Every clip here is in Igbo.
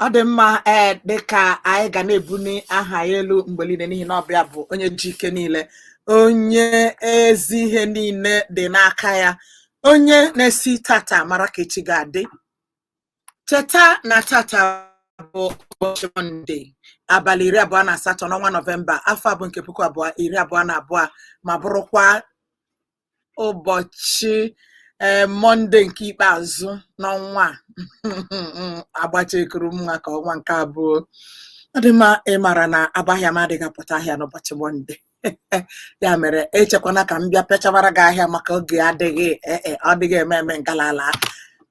Adịmma dịka anyị ga na-ebuni aha ya elu mgbe niile n'ihi na ọbịa bụ onye ji ike niile, onye ezi ihe niile dị n'aka ya, onye na-esi tata mara ka echi ga-adị. Cheta na tata bụ ụbọchị Mọnde, abalị 28 n'ọnwa Nọvemba, afọ abụ nke 2022, ma bụrụkwa ụbọchị Mọnde nke ikpeazụ n'ọnwa agbachekuru mma ka ọnwa nke abụọ. Ọ dị mma ịmara na abahịa m adịghị apụta ahịa n'ụbọchị Mọnde. Ya mere echekwana ka m bịa pịachawara gị ahịa maka oge adịghị ọ dịghị eme ngalala.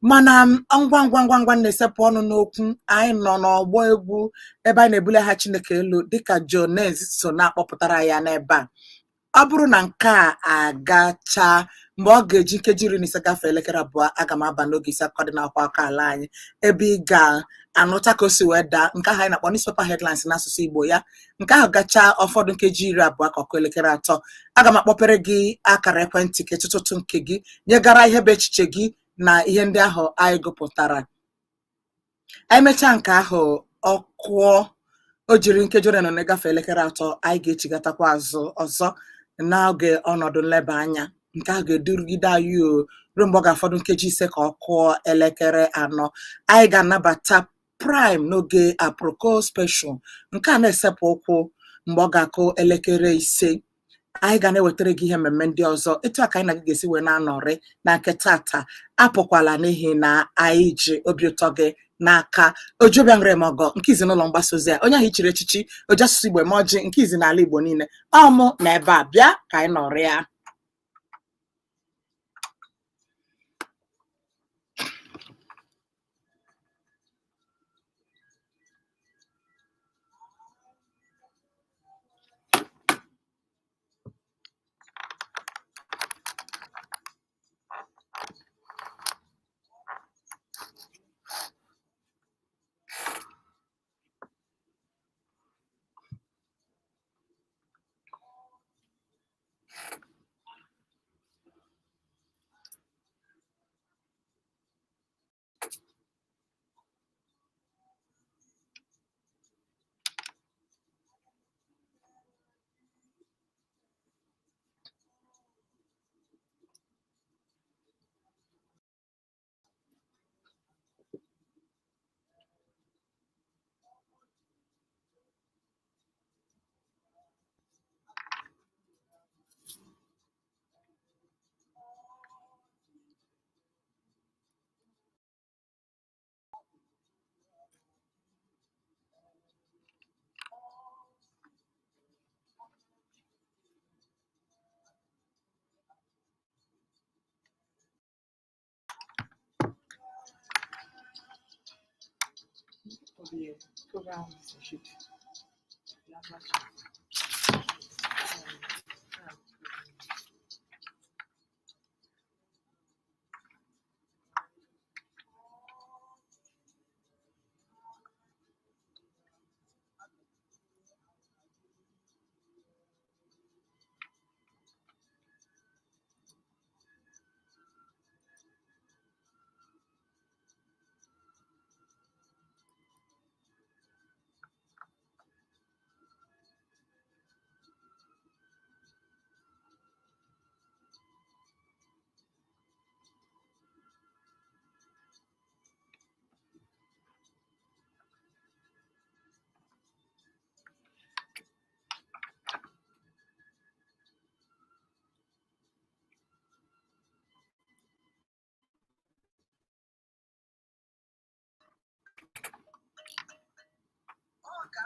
Mana ngwa na-esepụ ọnụ n'okwu. Anyị nọ n'ọgbọ egwu ebe anyị na-ebuli ha Chineke elu dịka Jones so na-akpọpụtara ya n'ebe a. Ọ bụrụ na nke a agacha, mgbe ọ ga-eji nkeji 15 gafee elekere 2, aga m aba n'oge isi akụkọ dị n'akwụkwọ aka ala anyị, ebe ị ga-anụta ka o si wee daa nke ahụ anyị na-akpọ newspaper headlines n'asụsụ Igbo ya. Nke ahụ gacha ụfọdụ nkeji 20 ka ọkụ elekere 3, aga m akpọpere gị akara ekwentị ka etụtụtụ nke gị nyegara ihe bụ echiche gị na ihe ndị ahụ anyị gụpụtara. Anyị mechaa nke ahụ, ọkụọ o jiri nkeji 1 gafee elekere 3, anyị ga-echigatakwa azụ ọzọ n'oge ọnọdụ nleba anya. Nke ahụ ga-edurugide anyị ruo mgbe ọ ga-afọdụ nkeji 5 ka ọ kụọ elekere 4. Anyị ga-anabata prime n'oge aproko special, nke a na-esepụ ụkwụ mgbe ọ ga-akụ elekere 5. Anyị ga na-ewetara gị ihe mmemme ndị ọzọ. Etu a ka anyị na gị ga-esi wee na-anọrị na nke tata. Apụkwala n'ihi na anyị ji obi ụtọ gị n'aka. Ojuobiaṅụrịmọgọ nke izi n'ụlọ mgbasa ozi a, onye ahụ ichiri echichi oji asụsụ Igbo eme ọjị nke izi n'ala Igbo niile. Ọmụ na ebe a bịa ka anyị nọrịa.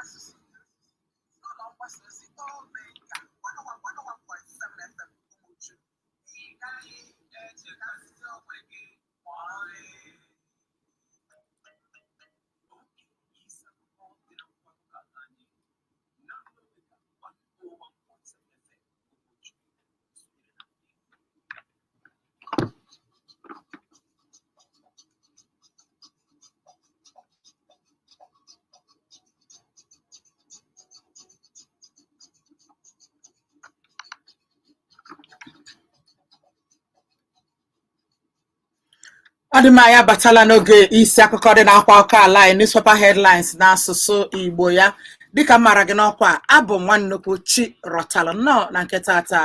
Asusu n'ụlọ mgbasa ozi Omega 101.7 FM Umuchu. Ị gaghị echekasị onwe gị ma ọlị. Oge isi akụkọ dị na mkpakọta anyị na Omega 101.7 FM Umuchu. Adimaya batala n'oge isi akụkọ dị n'akwa akụkọ ala newspaper headlines n'asụsụ Igbo ya dịka mara gị n'ọkwa abụ nwannukwu chi rọtalụ nnọọ na nke tata.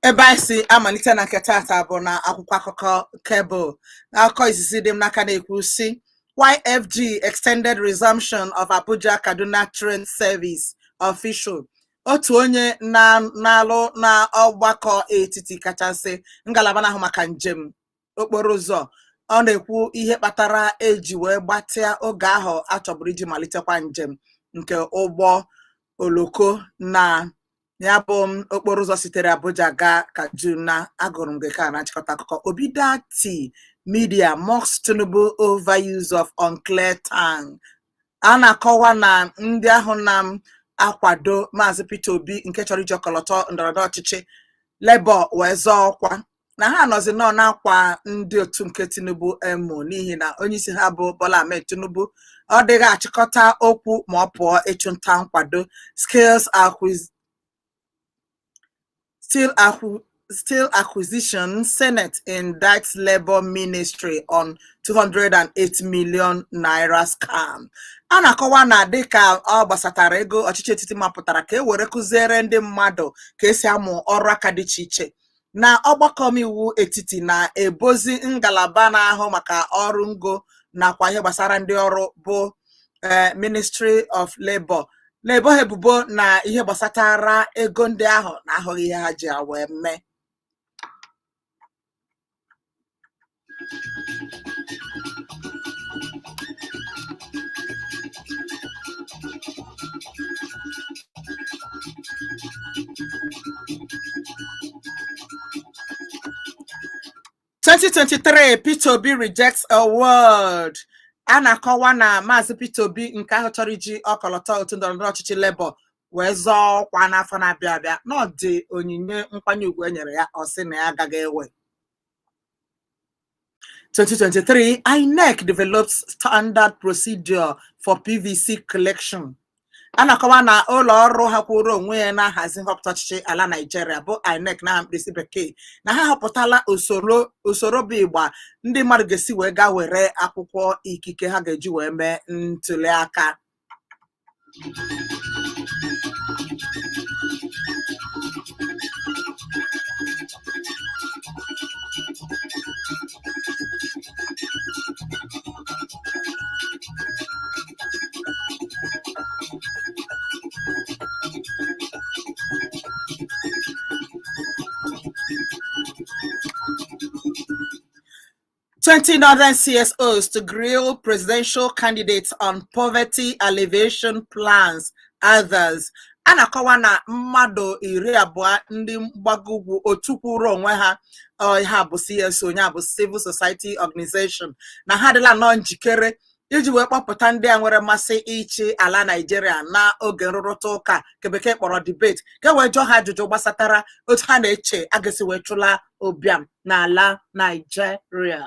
Ebe anyị si amalite na nke tata bụ na akwụkwọ akụkọ Cable. Akụkọ izizi dị m n'aka na-ekwu si YFG extended resumption of Abuja Kaduna train service official. Otu onye na-alụ na ọgbakọ etiti kachasị ngalaba na-ahụ maka njem okporo ụzọ ọ na-ekwu ihe kpatara eji wee gbatịa oge ahụ achọburu iji malitekwa njem nke ụgbọ oloko na ya bụ okporo ụzọ sitere Abuja gaa Kaduna. Agụrụ m gị ka na-achịkọta akụkọ. OBI-DATTI media mocks TINUBU over use of unclear tongue. A na-akọwa na ndị ahụ na-akwado Maazị Peter Obi nke chọrọ iji ọkọlọtọ ndọrọndọrọ ọchịchị Labour wee zọọ ọkwa na ha nọzi nọ n'akwa ndị otu nke TINUBU emo n'ihi na onyeisi ha bụ Bola Ahmed Tinubu ọ dịghị achịkọta okwu ma ọ pụọ ịchụnta nkwado. Still acquisition, Senate indicts Labour Ministry on 208 million naira scam. A na-akọwa na dịka ọ gbasatara ego ọchịchị etiti mapụtara ka e were kụziere ndị mmadụ ka esi amụ ọrụ aka dị iche iche na ọgbakọ omeiwu etiti na-ebozi ngalaba na-ahụ maka ọrụ ngo nakwa ihe gbasara ndị ọrụ bụ Ministry of Labour na-ebo ha ebubo na ihe gbasatara ego ndị ahụ na ahụghị ihe ha ji wee mee. (2023) Peter Obi rejects award. A na-akọwa na Maazị Peter Obi nke ahụ chọrọ iji ọkọlọtọ otu ndọrọndọrọ ọchịchị Labour wee zọọ ọkwa n'afọ na-abịa abịa na ọ dị onyinye nkwanye ugwu e nyere ya ọ sị na ya agaghị ewe. 2023 INEC develops standard procedure for PVC collection. A na-akọwa na ụlọ ọrụ ha kwụrụ onwe ya na-ahazi nhọpụta ọchịchị ala Nigeria bụ INEC na mkpirisi bekee na ha họpụtala usoro bụ ịgba ndị mmadụ ga-esi wee gaa were akwụkwọ ikike ha ga-eji wee mee ntuli aka. Northern CSOs to grill presidential candidates on poverty alleviation plans. Others. A na-akọwa na mmadụ 20 ndị mgbago ugwu otu kwụrụ onwe ha ha bụ CSO ya bụ Civil Society Organization na ha adịla nọ njikere iji wee kpọpụta ndị a nwere mmasị ịchị ala Nigeria na oge nrụrịta ụka nke bekee kpọrọ debate ka wee jụọ ha ajụjụ gbasatara otu ha na-eche a ga-esi wee chụla ụbịam n'ala Nigeria.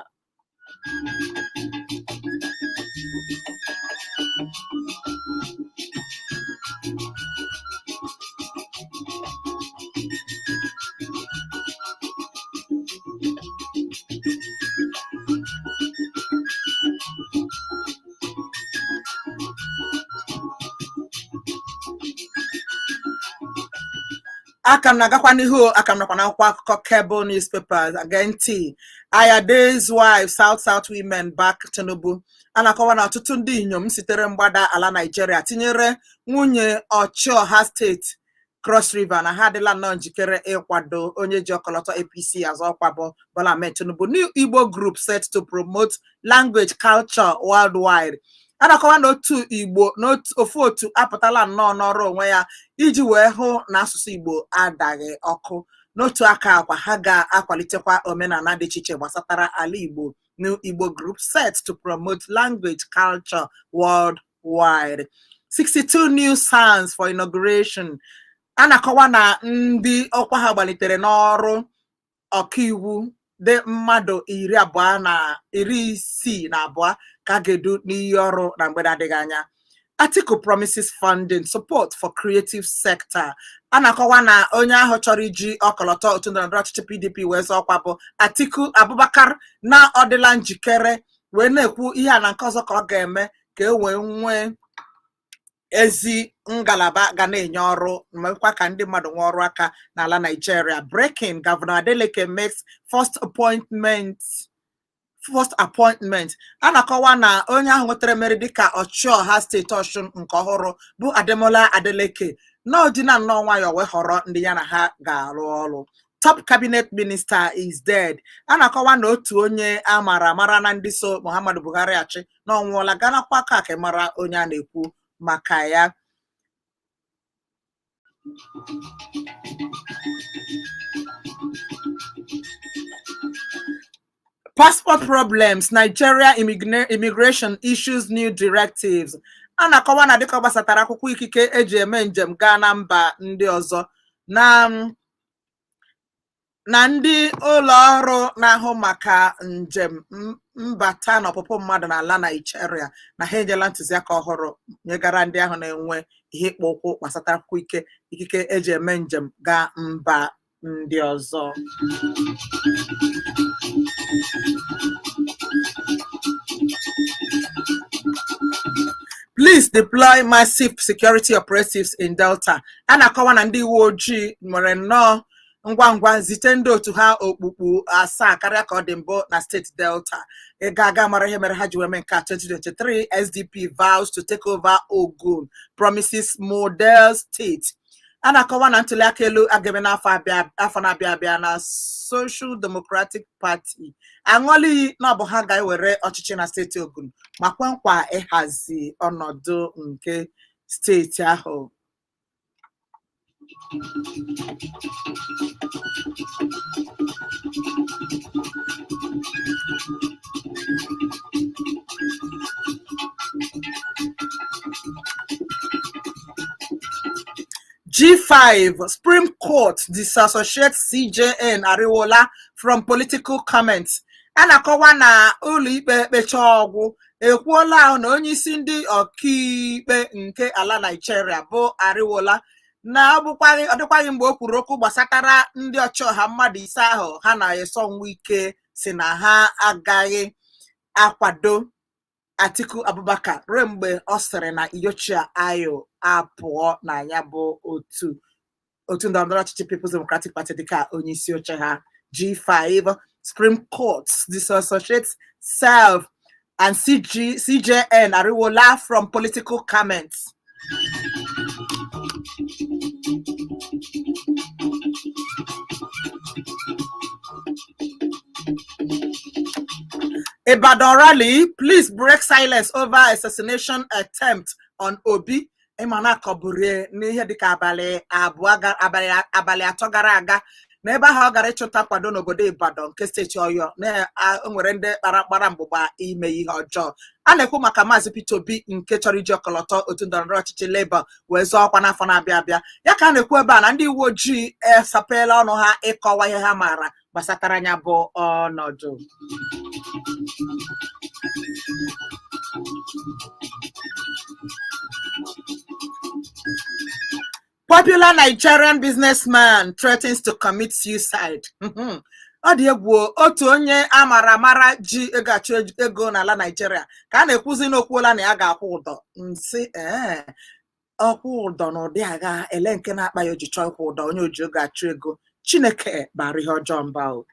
Akam na-agakwa n'ihu akam nakwa n'akwụkwọ akụkọ Cable newspapers again tea. Ayade's wife South women back Tinubu. A na-akọwa na ọtụtụ ndị inyom sitere mgbada ala Nigeria tinyere nwunye Ọchịọha steeti Cross River na ha adịla nnọọ njikere ịkwado onye ji ọkọlọtọ APC azọ ọkwa bụ Bola Ahmed Tinubu. New Igbo group set to promote language culture worldwide. A na-akọwa na otu Igbo ofu otu apụtala nnọọ n'ọrụ onwe ya iji wee hụ na asụsụ Igbo adaghị ọkụ. N'otu aka akwa ha ga-akwalitekwa omenala dị iche iche gbasatara ala Igbo. New Igbo group set to promote language culture worldwide. 62 new sounds for inauguration. a na-akọwa na ndị ọkwa ha gbalitere n'ọrụ ọkaiwu dị mmadụ 62 ka ga-edu n'iyi ọrụ na mgbede adịghị anya. Atiku promises funding support for creative sector. A na-akọwa na onye ahụ chọrọ iji ọkọlọtọ otu ndọrọndọrọ ọchịchị PDP wee zọọ ọkwa bụ Atiku Abubakar na ọ dịla njikere wee na-ekwu ihe a na nke ọzọ ka ọ ga-eme ka e wee nwee ezi ngalaba ga na-enye ọrụ mekwa ka ndị mmadụ nwee ọrụ aka n'ala Nigeria. Breaking: Governor Adeleke makes first appointment. A na-akọwa na onye ahụ nwetara mmeri dịka ọchịọha steeti Ọshụn nke ọhụrụ bụ Ademola Adeleke n'ọdịna nnọọ nwayọ wee họrọ ndị ya na ha ga-arụ ọrụ. Top cabinet minister is dead. A na-akọwa na otu onye a mara na ndị so Muhammadu Buhari achị na ọnwụọla ganakwa aka ka mara onye a na-ekwu maka ya. Passport problems: Nigeria immigration issues new directives. A na-akọwa na dịka ọ gbasatara akwụkwọ ikike eji eme njem gaa na mba ndị ọzọ na ndị ụlọ ọrụ na-ahụ maka njem mbata na ọpụpụ mmadụ n'ala Nigeria na ha enyela ntụziaka ọhụrụ nyegara ndị ahụ na-enwe ihe ịkpọ ụkwụ gbasatara akwụkwọ ikike eji eme njem gaa mba ndị ọzọ. Please deploy massive security operatives in Delta. A na-akọwa na ndị uwe ojii nwere nnọọ ngwa ngwa zite ndị otu ha okpukpu 7 karịa ka ọ dị mbụ na steeti Delta. Ị ga-aga mara ihe mere ha ji wee mee nke 2023. SDP vows to take over Ogun, promises model state. A na-akọwa na ntụliaka elu agabe n'afọ na-abịa abịa na Social Democratic Party aṅụọla iyi na ọ bụ ha ga-ewere ọchịchị na steeti Ogun ma kwe nkwa ịhazi ọnọdụ nke steeti ahụ. G5: Supreme Court disassociates CJN Ariwola from political comments. A na-akọwa na ụlọ ikpe kpechaa ọgwụ ekwuola na onye isi ndị ọkaikpe nke ala Nigeria bụ Ariwola na ọ dịkwaghị mgbe o kwuru okwu gbasatara ndị ọchịọha mmadụ 5 ahụ ha na-eso nwa ike si na ha agaghị akwado Atiku Abubakar ruo mgbe ọ sịrị na Iyochia Ayo apụọ na ya bụ otu ndọrọndọrọ ọchịchị People's Democratic Party dịka onye isi oche ha. G5: Supreme Court disassociates self and CJN Ariwola from political comments. Ibadan rally: Please break silence over assassination attempt on Obi. Emana Kobure n'ihe dịka abalị 3 gara aga n'ebe ahụ ọ gara ịchụta kwado n'obodo Ibadan nke steeti Ọyọ na nwere ndị kpara mgbụgba ime ihe ọjọọ. A na-ekwu maka Maazị Peter Obi nke chọrọ iji ọkọlọtọ otu ndọrọndọrọ ọchịchị Labour wee zọọ ọkwa n'afọ na-abịa abịa. Ya ka a na-ekwu ebe a na ndị uwe ojii esapeela ọnụ ha ịkọwa ihe ha maara gbasatara anya bụ ọnọdụ. Popular Nigerian businessman threatens to commit suicide. Ọ dị egwu, otu onye amara ji ịgachi ego n'ala Nigeria ka a na-ekwuzi n'okwuola na ya ga-akwụ ụdọ. Nsị ọkwụ ụdọ n'ụdị agha ele nke na-akpa ya oji chọọ ịkwụ ụdọ onye oji gachi ego. Chineke bara ihe ọjọọ mba o.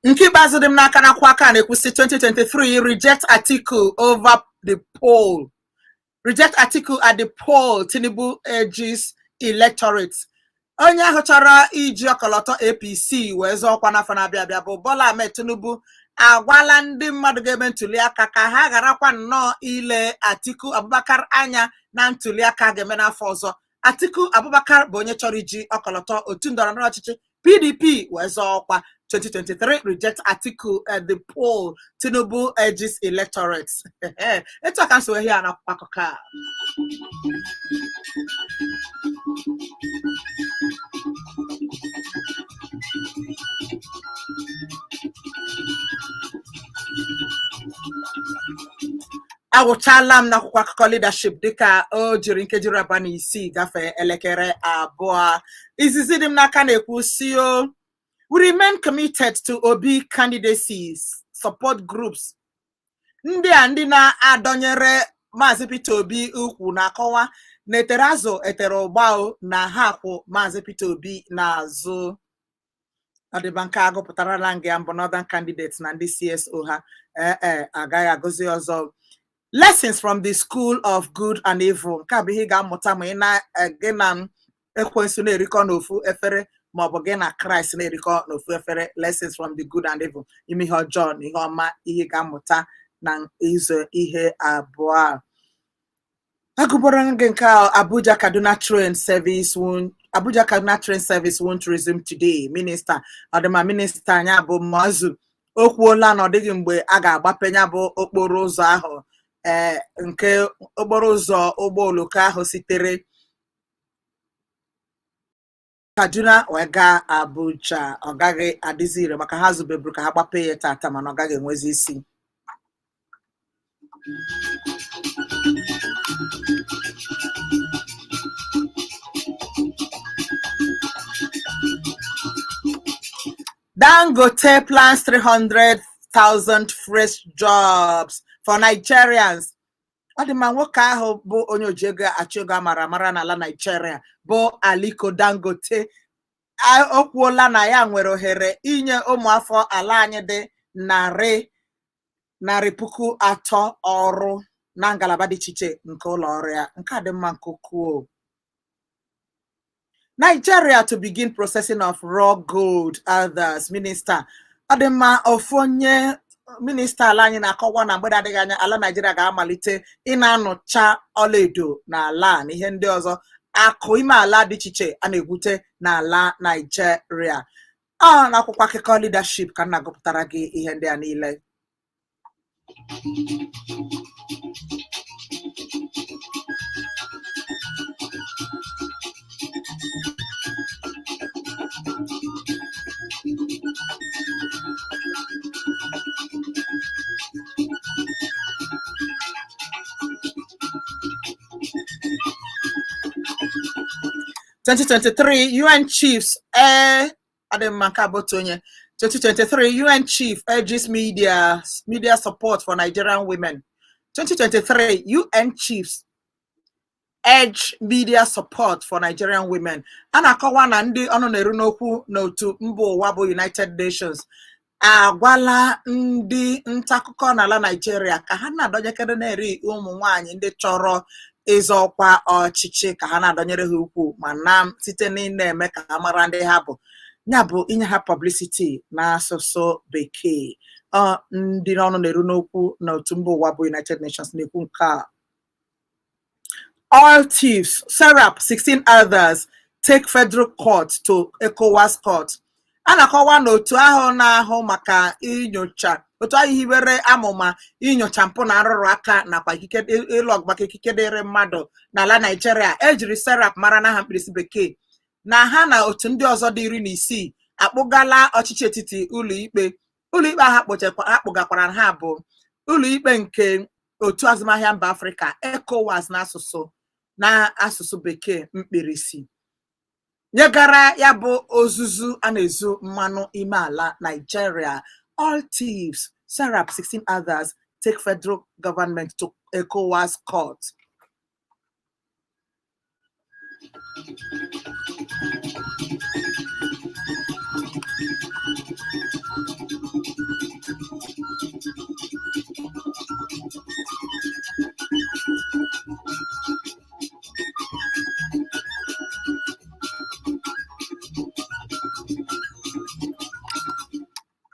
Nke ikpeazụ dị m n'aka n'akwụkwọ aka na-ekwusi 2023 reject Atiku over the poll. Reject Atiku at the poll. Tinubu urges electorate. Onye ahụ chọrọ iji ọkọlọtọ APC wee zọọ ọkwa n'afọ na-abịa abịa bụ Bola Ahmed Tinubu agwala ndị mmadụ ga-eme ntụliaka ka ha garakwa nnọọ ile Atiku Abubakar anya na ntụliaka ga-eme n'afọ ọzọ Atiku Abubakar bụ onye chọrọ iji ọkọlọtọ otu ndọrọndọrọ ọchịchị PDP wee zọọ ọkwa 2023 reject Atiku at the poll. Tinubu urges electorates. Etu aka nso ihe a n'akwụkwọ akụkọ a. Agwụchala m n'akwụkwọ akụkọ leadership dịka o jiri nkejiri abụọ na isii gafee elekere abụọ. Izizi dị m n'aka na-ekwu si o, we remain committed to Obi candidacies support groups. Ndị na-adọnyere Maazị Peter Obi ukwu na-akọwa na etere azụ etere ụgbao na ha kwụ Maazị Peter Obi n'azụ. Ọdịba nke agụpụtarala nga mbụ Northern candidates na ndị CSO ha agaghị agụzi ọzọ. Lessons from the school of good and evil. Nke a bụ ihe ga-amụta ma gị na ekwensu na-erikọ n'ofu efere maọbụ gị na Kraịst na-erikọ n'ofu efere. Lessons from the good and evil. Ime ihe ọjọọ na ihe ọma, ihe ga-amụta na izo ihe abụọ. Agụbara gị nke Abuja Kaduna train service won't resume today. Minister ọdịma minista anya bụ Maazị o kwuola na ọ dịghị mgbe a ga-agbape ya bụ okporo ụzọ ahụ nke okporo ụzọ ụgbọ oloko ahụ sitere Kaduna wee gaa Abuja. Ọ gaghị adịzi ire maka ha zubeburu ka ha gbape ya tata, mana ọ gaghị enwezi isi. Dangote plans 300,000 fresh jobs for Nigerians. Ọ dị ma nwoke ahụ bụ onye oji ego achị ego amara amara n'ala Nigeria bụ Aliko Dangote o kwuola na ya nwere ohere inye ụmụafọ ala anyị dị 300,000 ọrụ na ngalaba dị iche iche nke ụlọ ọrụ ya. Nke a dị mma nke ukwuu. Nigeria to begin processing of raw gold. Others minister ọdịmma ofu onye minista ala anyị na-akọwa na mgbede adịghị anya ala Nigeria ga-amalite ị na-anụcha ọlaedo na ala na ihe ndị ọzọ akụ ime ala dị iche iche a na-egwute n'ala Nigeria. N'akwụkwọ akụkọ leadership ka m na-agụpụtara gị ihe ndị a niile. (2023) UN chiefs 2023 UN chief urges media support for Nigerian women. 2023 UN chiefs urge media support for Nigerian women. A na-akọwa na ndị ọnụ na-eru n'okwu n'otu mba ụwa bụ United Nations agwala ndị nta akụkọ n'ala Nigeria ka ha na-adọnyekere na-eri ụmụ nwaanyị ndị chọrọ ịzọ ọkwa ọchịchị ka ha na-adọnyere ha ukwu ma na site na-eme ka ha mara ndị ha bụ. Ya bụ inye ha publicity n'asụsụ Bekee. Ndị ọnụ na-eru n'okwu n'otu mba ụwa bụ United Nations na-ekwu nke a. All thieves, Serap, 16 others take federal court to ECOWAS court. A na-akọwa n'otu ahụ na-ahụ maka inyocha otu ahụ hiwere amụma inyocha mpụ na arụrụ aka nakwa ịlụ maka ikike dịrị mmadụ n'ala Nigeria ejiri Serap mara n'aha mkpirisi Bekee na ha na otu ndị ọzọ dị 16 akpụgala ọchịchị etiti ụlọikpe ahụ akpụgakwara ha bụ ụlọikpe nke otu azụmahịa mba Afrịka ECOWAS n'asụsụ Bekee mkpirisi nyegara ya bụ ozuzu a na-ezu mmanụ ime ala Nigeria. All thieves, Serap, 16 others take federal government to ECOWAS court.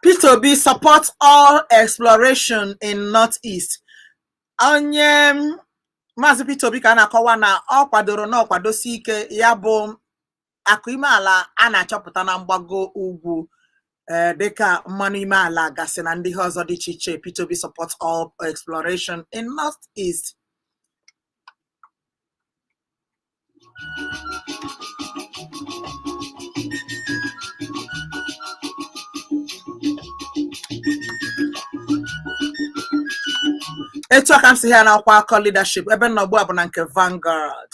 Peter Obi supports all exploration in Northeast. Onye Maazị Peter Obi ka na-akọwa na ọ kwadoro na ọkwadosi ike ya bụ akụ ime ala a na-achọpụta na mgbago ugwu dịka mmanụ ime ala gasị na ndị ọzọ dị iche iche. Peter Obi supports all exploration in Northeast. Etu aka m si ha na-akwa akọ leadership ebe nnọgbu a bụ na nke Vanguard.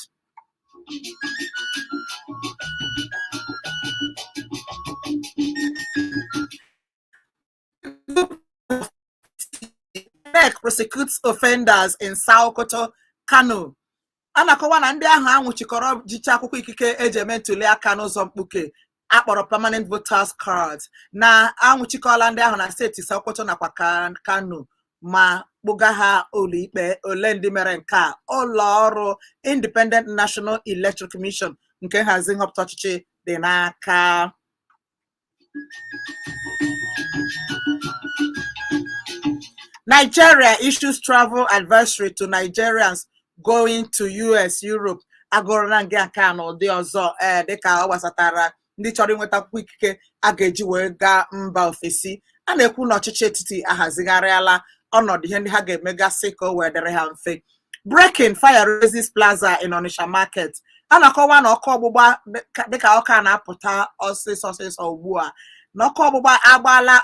NEC prosecutes offenders in Sokoto, Kano. A na-akọwa na ndị ahụ anwụchikọrọ jicha akwụkwọ ikike eji eme ntuli aka n'ụzọ mkpuke akpọrọ permanent voters cards na anwụchikọla ndị ahụ na steeti Sokoto nakwa Kano ma kpụga ha ụlọikpe. Ole ndị mere nke a? Ụlọ ọrụ Independent National Electoral Commission nke nhazi nhọpụta ọchịchị dị n'aka. Nigeria issues travel advisory to Nigerians going to US, Europe. Agụrụ na nke a n'ụdị ọzọ dịka ọ gbasatara ndị chọrọ inweta akwụkwọ ikike a ga-eji wee gaa mba ofesi. A na-ekwu na ọchịchị etiti ahazigharịala ọnọdụ ihe ndị ha ga-emegasị ka o wee dịrị ha mfe. Breaking: fire raises plaza in Onitsha market. A na-akọwa na ọkụ ọgbụgba dịka ọka na-apụta ọsịsọ ugbu a na ọkụ ọgbụgba agbaala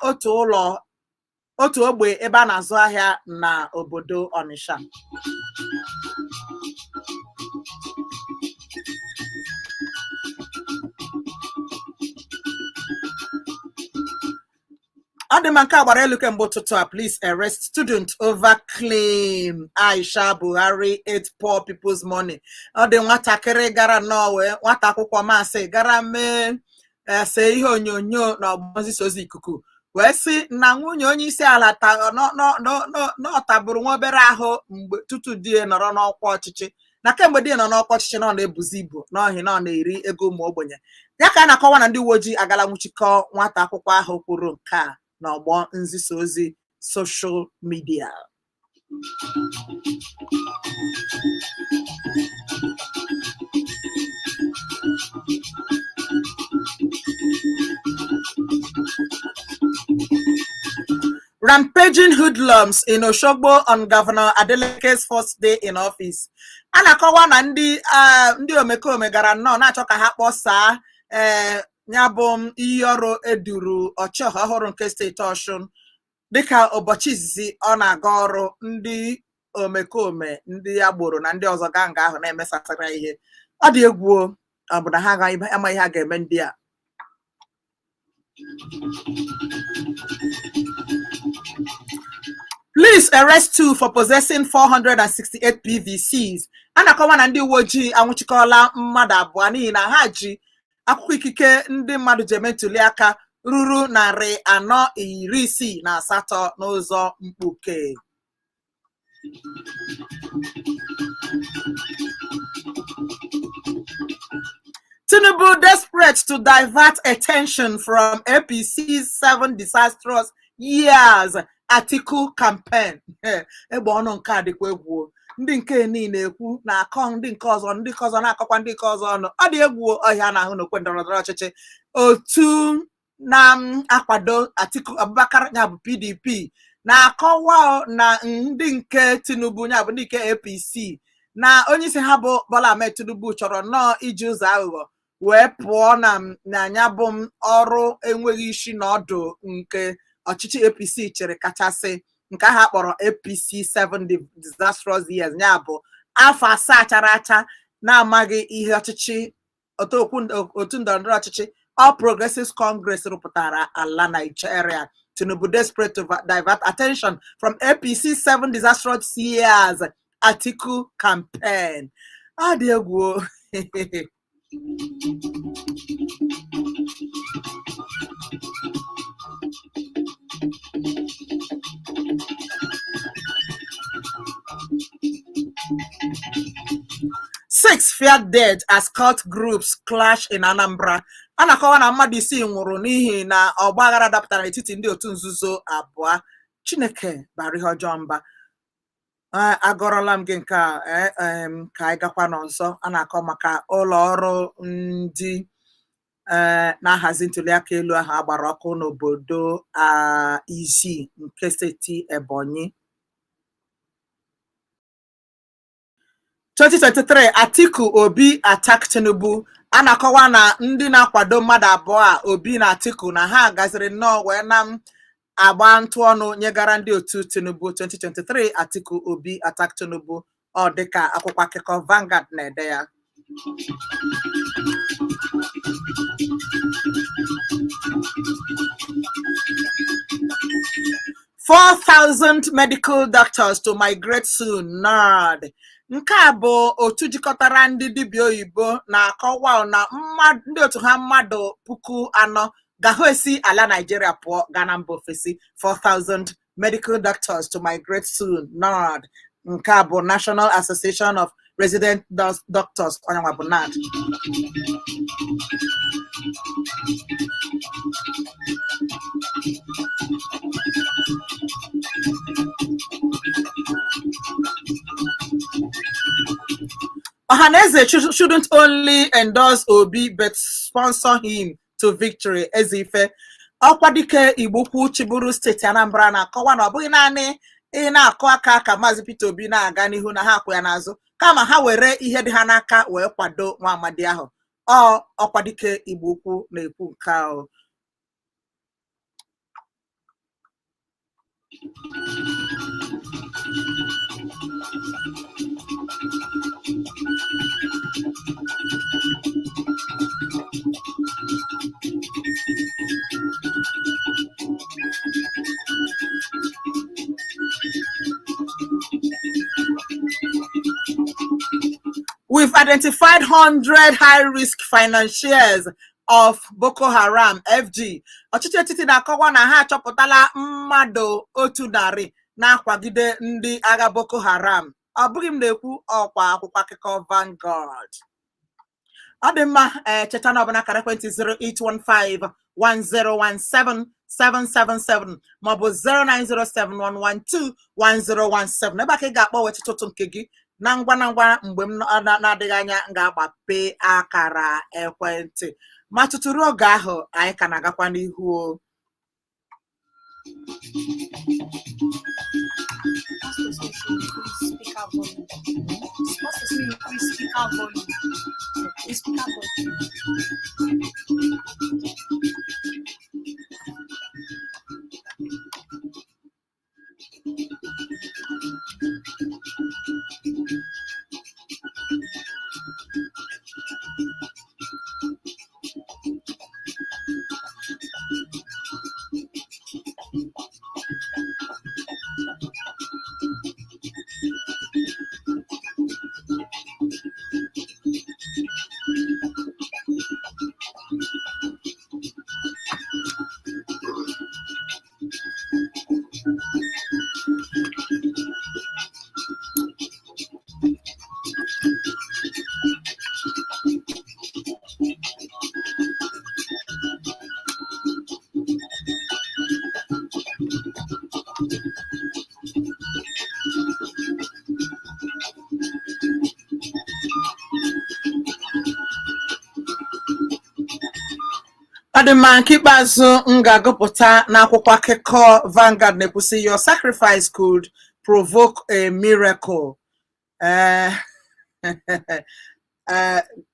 otu ogbe ebe a na-azụ ahịa na obodo Onitsha. Adimanka Barelu kemgbe ụtụtụ a, police arrest student over claim Aisha Buhari ate poor people's money. Ọ dị nwatakịrị gara Norway, nwata akwụkwọ masị gara mee see ihe onyonyo na ọgbọnzi ozi ikuku wee sị na nwunye onye isi ala n'ọtabụrụ nwa obere ahụ mgbe tutu di nọrọ n'ọkwa ọchịchị na kemgbe di nọ n'ọkwa ọchịchị na ọ na-ebuzi ibu n'ọhị na ọ na-eri ego ụmụ ogbenye. Ya ka a na-akọwa na ndị uwe ojii agala nwụchikọ nwata akwụkwọ ahụ kwuru nke a n'ọgbọ nzisa ozi social media. Rampaging hoodlums in Oshogbo on Governor Adeleke's first day in office. A na-akọwa na ndị omekome gara nnọọ na-achọ ka ha kpọsaa ya bụ iyi ọrụ eduru ọchịọha ọhụrụ nke steeti Ọshụn dịka ụbọchị izizi ọ na-aga ọrụ. Ndị omekome ndị agboro na ndị ọzọ ganga ahụ na-emesasara ihe. Ọ dị egwu ọ bụ na ha amaghị ha ga-eme ndị a. Police arrest 2 for possessing 468 PVCs. A na-akọwa na ndị uwe ojii anwụchikọla mmadụ abụọ n'ihi na ha ji akwụkwọ ikike ndị mmadụ ji eme ntuli aka ruru 468 n'ụzọ mkpuke. Tinubu desperate to divert attention from APC's 7 disastrous years Atiku campaign. Ebe ọnụ nke a dịkwa egwu. Ndị nke niile ekwu na-akọ ndị nke ọzọ na-akọkwa ndị nke ọzọ ọnụ. Ọ dị egwu ọhịa na-ahụ n'okwe ndọrọndọrọ ọchịchị. Otu na-akwado Atiku Abubakar ya bụ PDP na-akọwa na ndị nke Tinubu ya bụ ndị nke APC na onye isi ha bụ Bola Ahmed Tinubu chọrọ nnọọ iji ụzọ aghụghọ wee pụọ na ya bụ ọrụ enweghị isi na ọdụ nke ọchịchị APC chere kachasị nke ha kpọrọ APC 7 disastrous years, ya bụ afọ 7 chara acha na-amaghị ihe ọchịchị otu ndọrọndọrọ ọchịchị All Progressives Congress rụpụtara ala Nigeria. Tinubu desperate to divert attention from APC 7 disastrous years Atiku campaign. Ọ dị egwu. 6 feared dead as cult groups clash in Anambra. A na-akọwa na mmadụ 6 nwụrụ n'ihi na ọgbaghara dapụtara n'etiti ndị otu nzuzo abụọ. Chineke bara ihe ọjọọ mba. agọrọla m gị nke a ka anyị gakwa n'ọzọ a na-akọ maka ụlọ ọrụ ndị na-ahazi ntụliaka elu ahụ agbara ọkụ n'obodo isii nke steeti Ebonyi. 2023 Atiku Obi attack Tinubu. A na-akọwa na ndị na-akwado mmadụ abụọ a Obi na Atiku na ha gaziri nnọọ wee na agba ntụ ọnụ nyegara ndị otu Tinubu. 2023 Atiku Obi attack Tinubu. Ọ dịka akwụkwọ akụkọ Vanguard na-ede ya. $4,000 medical doctors to migrate soon. NARD. Nke a bụ otu jikọtara ndị dibịa oyibo na-akọwa na ndị otu ha mmadụ 4,000 ga-ahụ esi ala Nigeria pụọ gaa na mba ofesi. 4,000 medical doctors to migrate soon. NARD. Nke a bụ National Association of Resident Doctors. Onye nwa bụ NARD. Ohaneze shouldn't only endorse Obi but sponsor him to victory. Ezife ọkwa dike Igbo kwu chiburu steeti Anambra na-akọwa na ọ bụghị naanị na-akụ aka ka Maazị Peter Obi na-aga n'ihu na ha akwụ ya n'azụ kama ha were ihe dị ha n'aka wee kwado nwa amadi ahụ. Ọkwa dike Igbo kwu na-ekwu nke ahụ. We've identified 100 high-risk financiers of Boko Haram (FG). Ọchịchị etiti na-akọwa na ha achọpụtala mmadụ 100 na-akwagide ndị agha Boko Haram. Ọ bụghị m na-ekwu, ọkwa akwụkwọ akụkọ Vanguard. Ọ dị mma, cheta na ọ bụ n'akara ekwentị 08151017777 maọbụ 09071121017 ebe a ka ị ga-akpọ wetụ ụtụtụ nke gị na ngwa mgbe m na-adịghị anya m ga-agbape akara ekwentị. Ma tuturu oge ahụ anyị ka na-agakwa n'ihu. The man keep us ngagopota na akwụkwọ akụkọ Vanguard na-ekwusi your sacrifice could provoke a miracle.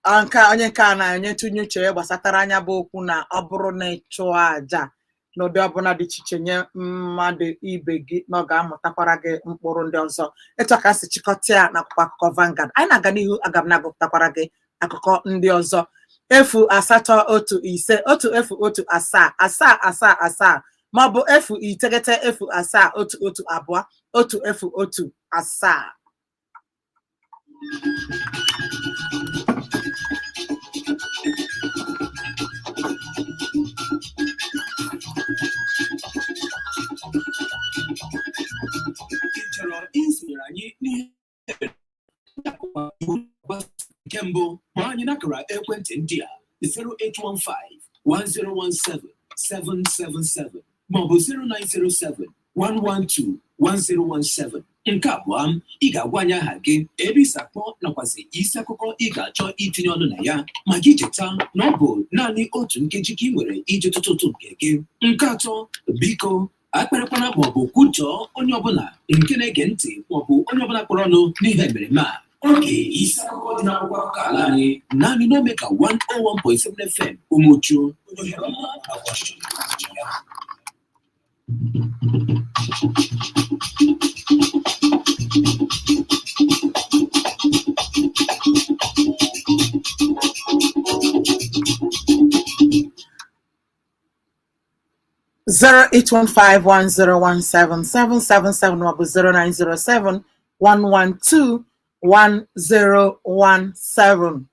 Anka onye nke a na-enye tụnye uche gbasatara anya bụ okwu na ọ bụrụ na ịchụ aja n'ụdị ọbụla dị iche iche nye mmadụ ibe gị na ọ ga-amụtakwara gị mkpụrụ ndị ọzọ. Etu ka si chịkọta ya na akwụkwọ akụkọ Vanguard. Anyị na-aga n'ihu aga m na-agụpụtakwara gị akụkọ ndị ọzọ. 080151777 maọbụ 09071121017. Kembo, Mani Nakara, Equentindia, 0815-1017-777, Mobile 0907-112-1017. 1017. Nke abụọ, ị ga-agwa anyị aha gị, ebe isi akpọ nakwazi isi akụkọ ị ga-achọ itinye ọnụ na ya, ma gị cheta na ọ bụ naanị otu nkeji ka ị nwere iji tụtụtụ nke gị. Nke atọ, biko akparakwana maọbụ kwujọọ onye ọbụla nke na-ege ntị maọbụ onye ọbụla kpọrọ ọnụ n'ihe mmereme a. Oge isi akụkọ dị n'akwụkwọ akụkọ ala anyị naanị n'Omega 101.7 FM Umuchu. Zero 0815101777 or 0907-112-1017.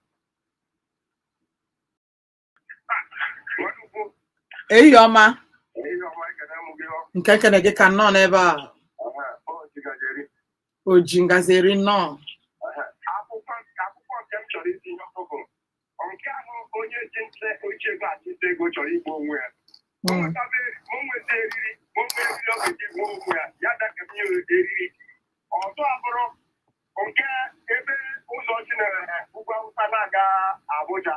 Hey, Yoma. Nke kene gị ka nọ n'ebe a. O ji ngazeri nọ. Akwụkwọ nke m chọrọ itinye ọkụ nke ahụ onye ji nte oche ga-achịta ego chọrọ igbu onwe ya. O nweta eriri ọ ga-eji gbuo onwe ya, ya dakanye eriri. Ọzọ abụrụ nke ebe ụzọ Chinere ugwu Awụsa na-aga Abuja.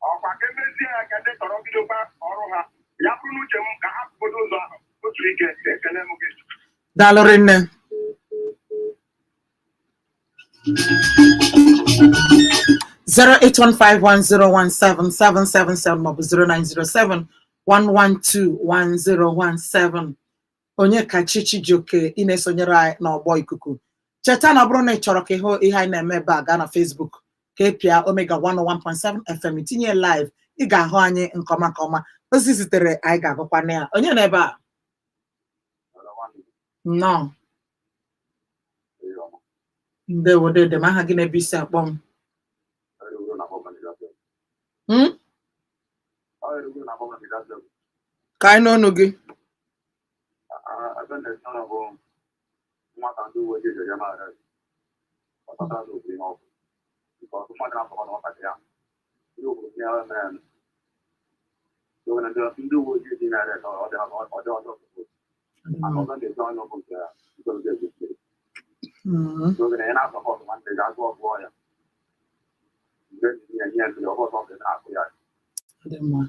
Ọkwa ka emezie ya ka ndị tọrọ bidokwa ọrụ ha. Ya bụrụ n'uche m ka ha bugodo ụzọ ahụ otu ike ekele m gị. Daalụ rinne. 08151017777 maọbụ 0907-112-1017. Onye kachi Chijioke ị na-esonyere anyị n'ọgbọ ikuku. Cheta na ọ bụrụ na ị chọrọ ka ịhụ ihe anyị na-eme ebe a, gaa na Facebook ka ị pịa Omega 101.7 FM tinye live, ị ga-ahụ anyị nke ọma nke ọma. Ozi zitere anyị ga-agụkwa na ya. Onye na-ebe a? Nnọọ. Ndewo dede, ma aha gị na-ebe isi akpọ m? Ka anyị n'ọnụ gị.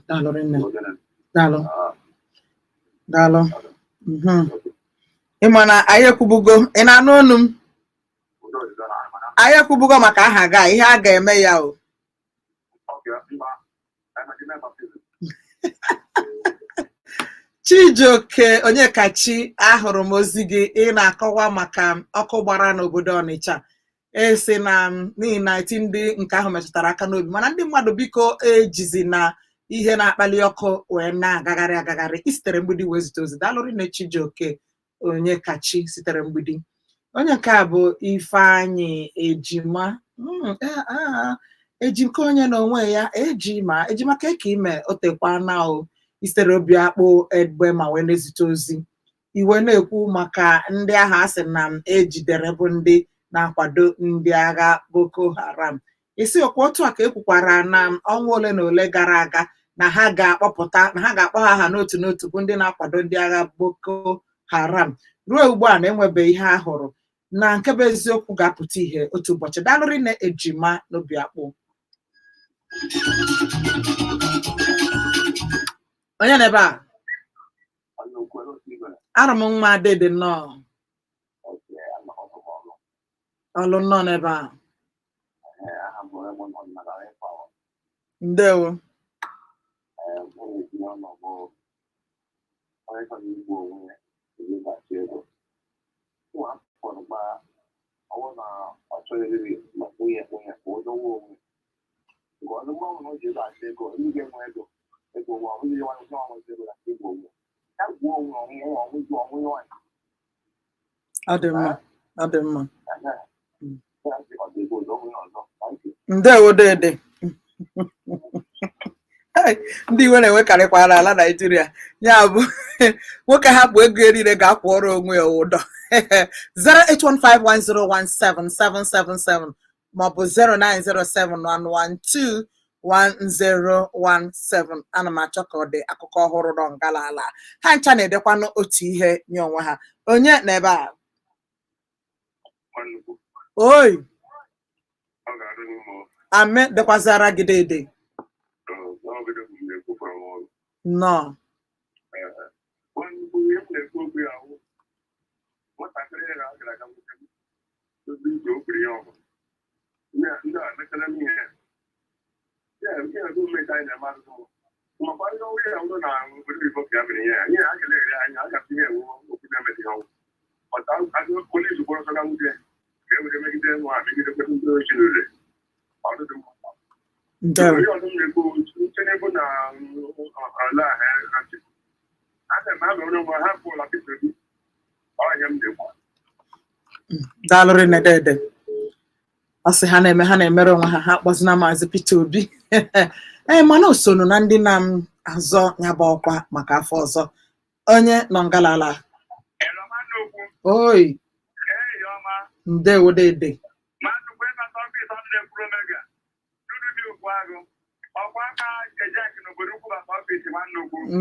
Daalụ rinne. Daalụ. Daalụ. Ị ma na anyị ekwubugo, ị na-anụ ọnụ m? Anyị ekwubugo maka aha ga ihe a ga-eme ya o. Chijioke onye kachi, ahụrụ m ozi gị ị na-akọwa maka ọkụ gbara n'obodo Ọnịcha. Esi na n'ihi na eti ndị nke ahụ metụtara aka n'obi, mana ndị mmadụ biko ejizi na ihe na-akpali ọkụ wee na-agagharị agagharị. Ị sitere mgbidi wee zite ozi. Daalụ rinne Chijioke onye kachi sitere mgbidi. Onye nke a bụ Ifeanyị Ejima. Ejimka onye n'onwe ya ejima ka ime otekwa na o. Isitere obi akpụ egbe ma wee na-ezite ozi. Iwe na-ekwu maka ndị agha asị na ejidere bụ ndị na-akwado ndị agha Boko Haram. Isi okwu otu a ka ekwukwara na ọnwa ole na ole gara aga na ha ga-akpọ ha aha n'otu n'otu bụ ndị na-akwado ndị agha Boko Haram. Ruo ugbu a na-enwebeghị ihe a hụrụ na nke bụ eziokwu ga-apụta ihe otu ụbọchị. Daalụ rinne Ejima n'obi akpụ. Onye na-ebe a? Arụ m nwa dede nnọọ. Ọlụ nnọọ n'ebe a. Ndewo. Ọ dị mma. Ọ dị mma. Ndewo dede. Ndị iwe na-enwekarịkwara ala Naịjirịa, ya bụ nwoke hapụ ego erire ga-akwụ ọrụ onwe ya ụdọ. 08151017777 maọbụ 09071121017. Ana m achọ ka ọ dị akụkọ ọhụrụ nọ ngala ala. Ha ncha na-edekwanụ otu ihe nye onwe ha. onye n'ebe a oi ame dekwazara gị dede no Dalụrị na dede ọ sị ha na-emere onwe ha kpọzina Maazị Peter Obi mana o sono na ndị na m azọ ya bụ ọkwa maka afọ ọzọ onye nọ ngalala oi ndewo dede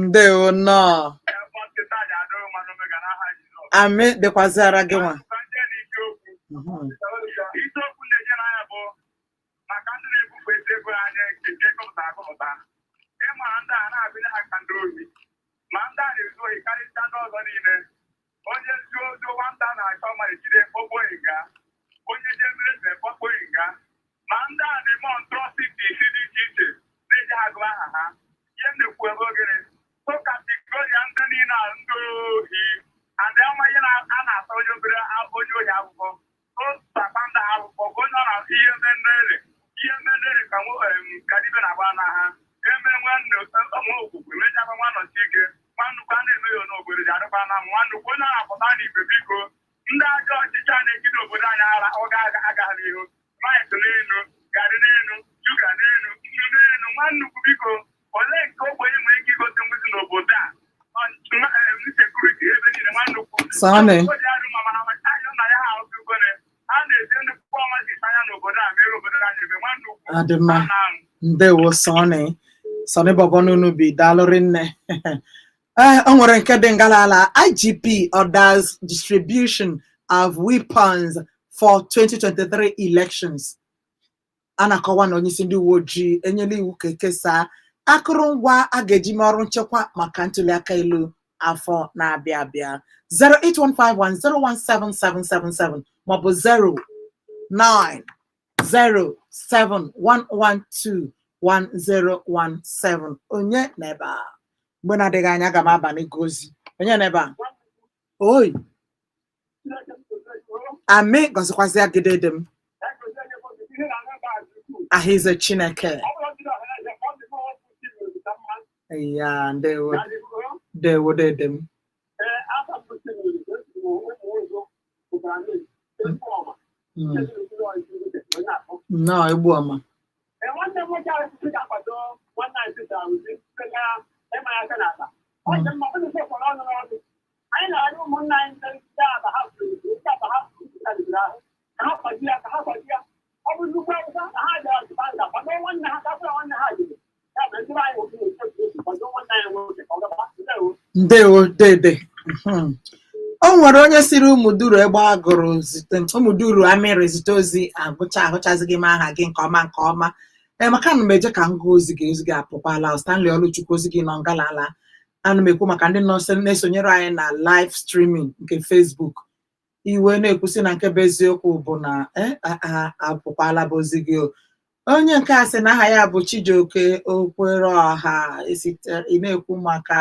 ndewo nọ amị dịkwazara gị nwa isiokwu na-eje n'anya bụ maka ndị na-ebufe ego anya nke kọpụta ịma ndị a na-abịa ha ka ndị ohi ma ndị a na-ezu ohi karịsịa ndị ọzọ niile onye zi ozo nwata na-achọ ma ejide okpoghi nga onye ji emere eze kpọkpoghi nga ma ndị a na-eme ọntrọsiti isi dị iche iche na-eji agụ aha ha ihe na-ekwu ebe ogere sokatigorịa ndị niile a ndị ohi adị ọma ihe a na-ata onye obere onye ohi akwụkwọ tapanda akwụkwọ ka onye ọ na ihe mmenere ka dibe na-agba na ha eme nwanne ọma okwukwe mechakwa nwa nọchi ike nwa nnukwu a na-eme ya n'obodo ji adịkwa na nwa nnukwu onye na-apụta na igwe biko ndị ajọ ọchịchị a na-ejide obodo anyị ara ọ ga-agaghị n'ihu maịtụ n'elu garị n'elu shuga n'elu nnu n'elu nwa nnukwu biko ole nke ogbenye nwere ike igote nwezi n'obodo a sekuriti ebe niile nwa nnukwu adịmma ndewo Sọnị bọbọnunu bi dalụrị nne o nwere nke dị ngalala IGP orders distribution of weapons for 2023 elections. A na-akọwa na onyeisi ndị uwe ojii enyela iwu ka ekesa akụrụngwa a ga-eji mee ọrụ nchekwa maka ntụliaka elu afọ na-abịa abịa. 08151017777 maọbụ 09071121017. onye n'ebe a mgbe na-adịghị anya aga m aba n'ego ozi onye n'ebe a oi amị gọzikwazị agidede m ahịze Chineke ya ndewo dede m nnọọ egbu ọma ndewo dede o nwere onye siri ụmụduru egbe agụrụ zite ụmụduru amịrị zite ozi ahụchazighị m aha gị nke ọma maka ana m eje ka m gụọ ozi gị apụkwala Stanley Oluchukwu ozi gị nọ ngalala. Ana m ekwu maka ndị na-esonyere anyị na live streaming nke Facebook iwe na-ekwusi na nke bụ eziokwu bụ na apụkwala bụ ozi gị. Onye nke a sị na aha ya bụ Chijioke Okwere ọha ị na-ekwu maka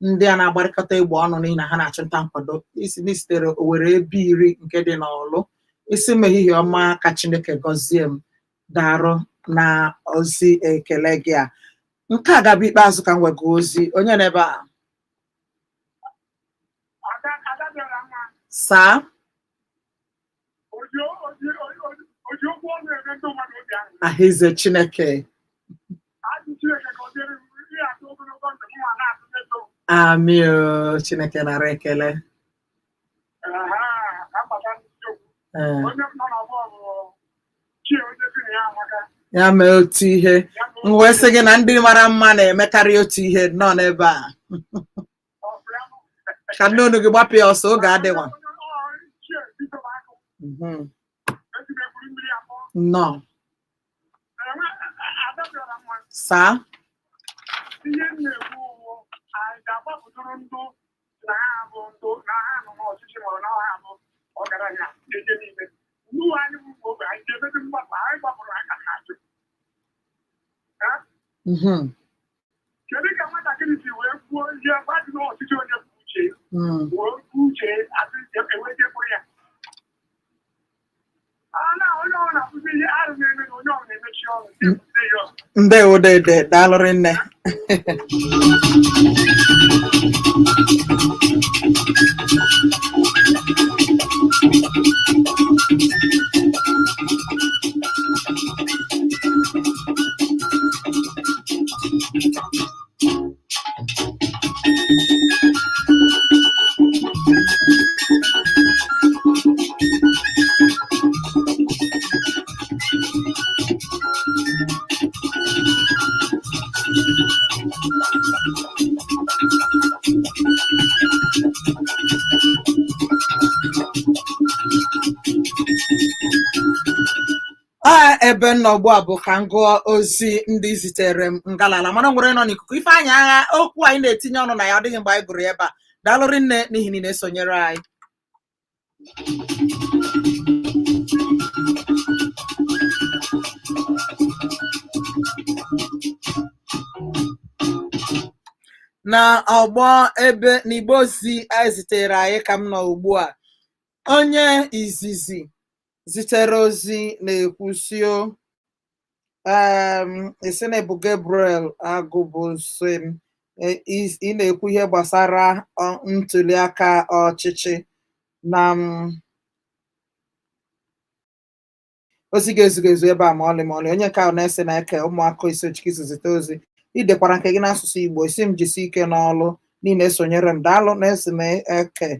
ndị a na-agbarịkọta egbe ọnụ n'ihi na ha na-achụnta nkwado isi sitere Owerri ebe 10 nke dị n'Ọlụ. Isi m ehihie ọma ka Chineke gọzie m darụ na ozi ekele gị a. Nke a ga-abụ ikpeazụ ka m wega ozi onye n'ebe a saa ahịze Chineke amị Chineke nara ekele ya mee otu ihe m wee sị gị na ndị mara mma na-emekarị otu ihe nọ n'ebe a Ka nnụnụ gị gbapụ ya ọsọ oge adịwa. Nnọọ. Saa. Ihe na-ekwu anyị ga-agbapụtụrụ ndụ na ha bụ ndụ na ha nọ n'ọchịchị ma na ha bụ ọgaranya eje niile. Ndị anyị bụ oge anyị ga-emebi mgbapụ anyị gbapụrụ aka na ajụ. Kedu ka nwatakịrị si wee kwuo ihe gbadị n'ọchịchị onye kwuo uche wee kwuo uche asị ewejepụrụ ya? Na onye ọ na-akụzi ihe arụ na-eme na onye ọ na-emechi ọrụ ndewo dede daalụrị nne. Ebe nnọgbu a bụ ka m gụọ ozi ndị zitere m ngalala mana nwere nọ n'ikuku ife anyị agha okwu anyị na-etinye ọnụ na ya ọ dịghị mgbe anyị gụrụ ebe a. Daalụrị nne n'ihi na ị na-esonyere anyị. Na ọgbọ ebe n'igbo ozi anyị zitere anyị ka m nọ ugbu a, onye izizi zitere ozi na-ekwusio esi na ebu Gabriel Agụbụzim ị na-ekwu ihe gbasara ntuli aka ọchịchị na ozi ga-ezugo ezu ebe a ma ọlị ma ọlị. Onye nke ahụ na-ese na eke ụmụaka isochikizi zite ozi idekwara nke gị n'asụsụ Igbo isi m jisi ike n'ọlụ niile esonyere m daalụ na-esi m eke.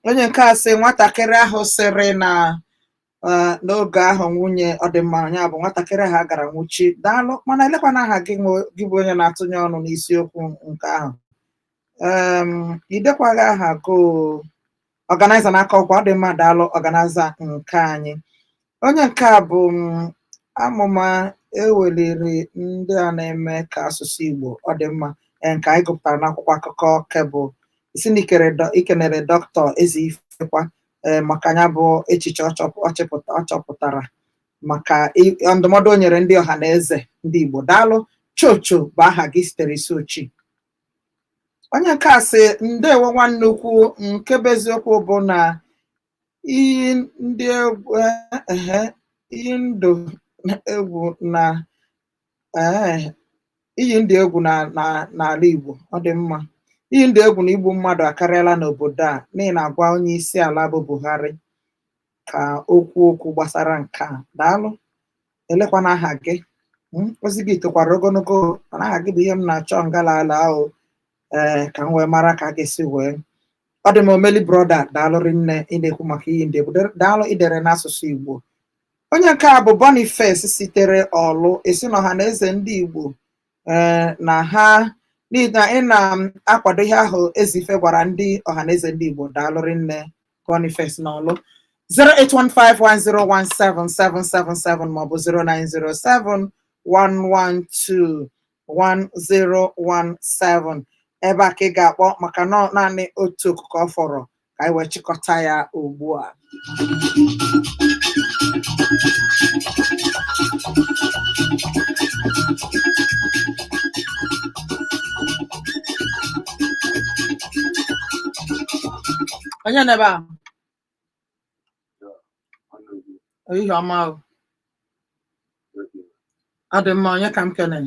Onye nke a sị nwatakịrị ahụ sịrị na n'oge ahụ nwunye ọdịmma ya bụ nwatakịrị ha gara nwụchi daalụ mana elekwana aha gị bụ onye na-atụnye ọnụ n'isiokwu nke ahụ. Idekwaghị aha go ọganaiza n'aka ọkwa ọdịmma daalụ ọganaiza nke anyị. Onye nke a bụ amụma eweliri ndị a na-eme ka asụsụ Igbo ọdịmma nke anyị gụpụtara n'akwụkwọ akụkọ kebụl isi na ikenere dọkịta Ezifekwa maka ya bụ echiche ọ chọpụtara maka ndụmọdụ o nyere ndị ọha na eze ndị Igbo daalụ. Chocho bụ aha gị sitere isi ochi. Onye nke a sị ndewo nwanne ukwu nke bụ eziokwu bụ na iyi ndị egwu n'ala Igbo ọ dị mma. Iyi ndị egwu na igbu mmadụ akarịala n'obodo a n'ihi na agwa onye isi ala bụ Buhari ka okwu gbasara nke a daalụ. Elekwana aha gị ozi gị tokwara ogologo mana aha gị bụ ihe m na-achọ ngalala ahụ ka m wee mara ka a ga-esi wee ọ dị m omeli broda daalụrị nne ị na-ekwu maka iyi ndị egwu daalụ idere n'asụsụ Igbo. Onye nke a bụ Boniface sitere Ọlụ esi na ọha na eze ndị Igbo na ha n'ihi na ị na-akwado ihe ahụ Ezife gwara ndị ọhaneze ndị Igbo daalụrị nne Boniface n'Ọlụ. 08151017777 maọbụ 09071121017 ebe a ka ị ga-akpọ maka naanị otu okuku ọ fọrọ ka anyị wee chịkọta ya ugbu a. Onye n'ebe a? Ihe ọma o. Ọ dị mma, onye ka m kelee?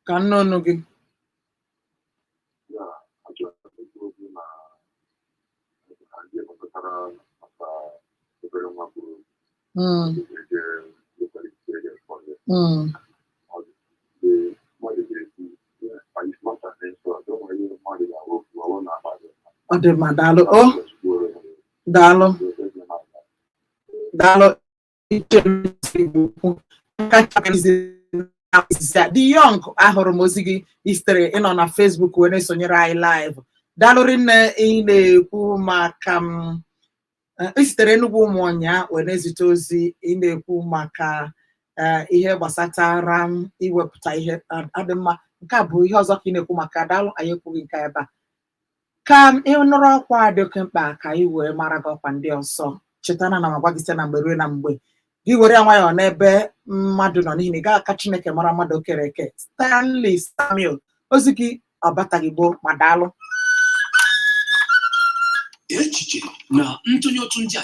Ka nne ọnụ gị. Ọ dị mma, daalụ. O daalụ daalụ. the young ahụrụ m ozi gị isitere ịnọ na Facebook wee na-esonyere anyị live. Dalụrị nne ị na-ekwu maka isitere Enugu ụmụọnya wee na-ezite ozi ị na-ekwu maka ihe gbasatara iwepụta ihe adị mma. Nke a bụ ihe ọzọ ka ị na-ekwu maka. Dalụ, anyị ekwughị nke ebe a. Ka ị nụrụ ọkwa dị oke mkpa ka anyị wee mara gị ọkwa ndị ọzọ. Chetana na magwa gị site na mgbe ruo na mgbe gị were nwayọọ n'ebe mmadụ nọ, n'ihi na ị gaghị aka Chineke mara mmadụ okere eke. Stanley Samuel, ozi gị ọbataghị gboo, ma daalụ. Echiche na ntụnye otu ndị a